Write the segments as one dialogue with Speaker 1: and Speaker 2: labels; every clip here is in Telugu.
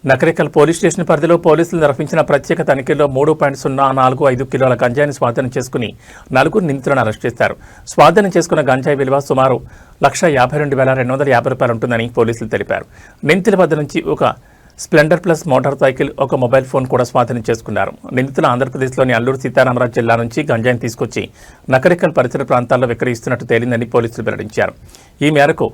Speaker 1: నకరికల్ పోలీస్ స్టేషన్ పరిధిలో పోలీసులు నిర్వహించిన ప్రత్యేక తనిఖీల్లో 3.045 కిలోల గంజాయిని స్వాధీనం చేసుకుని 4 నిందితులను అరెస్ట్ చేశారు. స్వాధీనం చేసుకున్న గంజాయి విలువ సుమారు 1,52,250 రూపాయలు ఉంటుందని పోలీసులు తెలిపారు. నిందితుల వద్ద నుంచి ఒక స్ప్లెండర్ ప్లస్ మోటార్ సైకిల్, ఒక మొబైల్ ఫోన్ కూడా స్వాధీనం చేసుకున్నారు. నిందితులు ఆంధ్రప్రదేశ్లోని అల్లూరు సీతారామరాజు జిల్లా నుంచి గంజాయిని తీసుకొచ్చి నకరికల్ పరిసర ప్రాంతాల్లో విక్రయిస్తున్నట్టు తేలిందని పోలీసులు వెల్లడించారు. ఈ మేరకు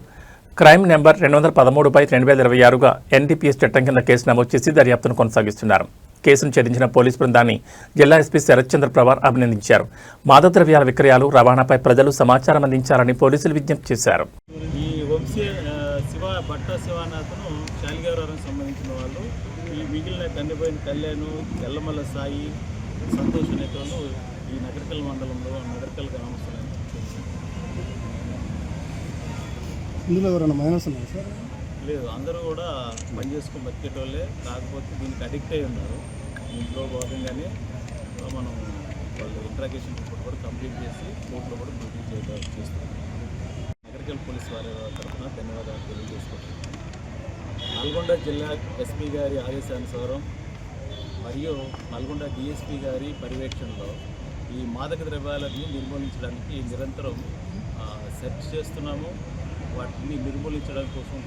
Speaker 1: క్రైమ్ నెంబర్ 213/2026గా ఎన్డీపీఎస్ చట్టం కింద కేసు నమోదు చేసి దర్యాప్తును కొనసాగిస్తున్నారు. కేసును ఛేదించిన పోలీసు బృందాన్ని జిల్లా ఎస్పీ శరత్చంద్ర పవార్ అభినందించారు. మాదక ద్రవ్యాల విక్రయాలు, రవాణాపై ప్రజలు సమాచారం అందించాలని పోలీసులు విజ్ఞప్తి చేశారు.
Speaker 2: ఈ వంశీ బట్ట శివానాథను శాలిగారం సంబంధించిన వాళ్ళు, ఈ మిగిలిన కన్నెపోయిన కళ్యాణ్, ఎల్లమల్ల సాయి, సంతోష్ అనేటోళ్ళు ఈ నగరికల్ మండలంలో నగరికల్ గ్రామస్తులు.
Speaker 3: ఇందులో ఎవరైనా మైనస్ ఉన్నారు సార్?
Speaker 2: లేదు, అందరూ కూడా పని చేసుకుని బతికేటోళ్ళే. కాకపోతే దీనికి అడిక్ట్ అయి ఉన్నారు. ఇంట్లో భాగంగానే మనం వాళ్ళు ఇంట్రాగేషన్ రిపోర్ట్ కూడా కంప్లీట్ చేసి కోర్టులో కూడా ప్రొడ్యూస్ చేస్తున్నాం. నగరికల్ పోలీస్ వారి తరఫున ధన్యవాదాలు తెలియజేసుకుంటున్నాం. నల్గొండ జిల్లా ఎస్పీ గారి ఆదేశానుసారం మరియు నల్గొండ డిఎస్పీ గారి పర్యవేక్షణలో ఈ మాదక ద్రవ్యాలని నిర్మూలించడానికి నిరంతరం సెర్చ్ చేస్తున్నాము. వాటిని నిర్మూలించడం కోసం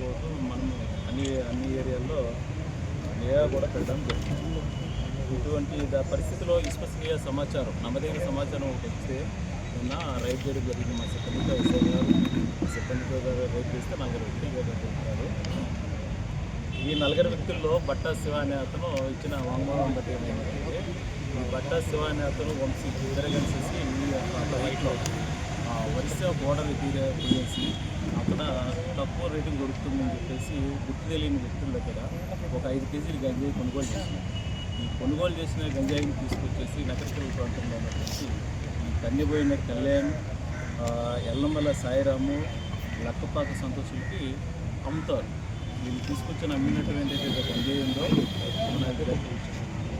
Speaker 2: మనము అన్ని ఏరియాల్లో నిఘా కూడా పెట్టడం జరుగుతుంది. ఇటువంటి పరిస్థితిలో విశ్వసనీయ సమాచారం, నమ్మదగిన సమాచారం వస్తే నిన్న రైడ్ చేయడం జరిగింది. మా సిబ్బందితో ఎస్ఐ గారు రైడ్ చేస్తే 4 వ్యక్తులు దొరుకుతున్నారు. ఈ 4 వ్యక్తుల్లో బట్టా శివ అనే అతను ఇచ్చిన వాంగ్మూలం బట్టి ఏమైందంటే, ఈ బట్టా శివ అనే అతను వంశీ ఇద్దరు కలిసేసి బైక్లో వరుస బోర్డర్ తీరేసి అక్కడ తక్కువ రేటుకు దొరుకుతుందని చెప్పేసి గుర్తు తెలియని వ్యక్తుల దగ్గర ఒక 5 కేజీలు గంజాయి కొనుగోలు చేసినాం. ఈ కొనుగోలు చేసిన గంజాయిని తీసుకొచ్చేసి నగరికల్ ప్రాంతంలో ఉన్నటువంటి ఈ కన్నెపోయిన కళ్యాణ్, ఎల్లమల్ల సాయిరాము, లక్కపాక సంతోషులకి అమ్ముతారు. వీళ్ళు తీసుకొచ్చిన అమ్మినటువంటి గంజాయి ఉందో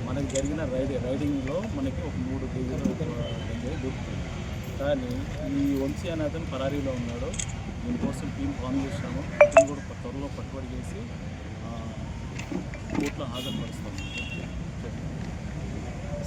Speaker 2: మనకు జరిగిన రైడింగ్లో మనకి ఒక 3 కేజీలు గంజాయి దొరుకుతుంది. కానీ ఈ వంశీ అనే అతను పరారీలో ఉన్నాడు. దీనికోసం టీం ఫామ్ చేసినాము. టీం కూడా త్వరలో పట్టుబడి చేసి కోర్టులో హాజరుపరుస్తాము.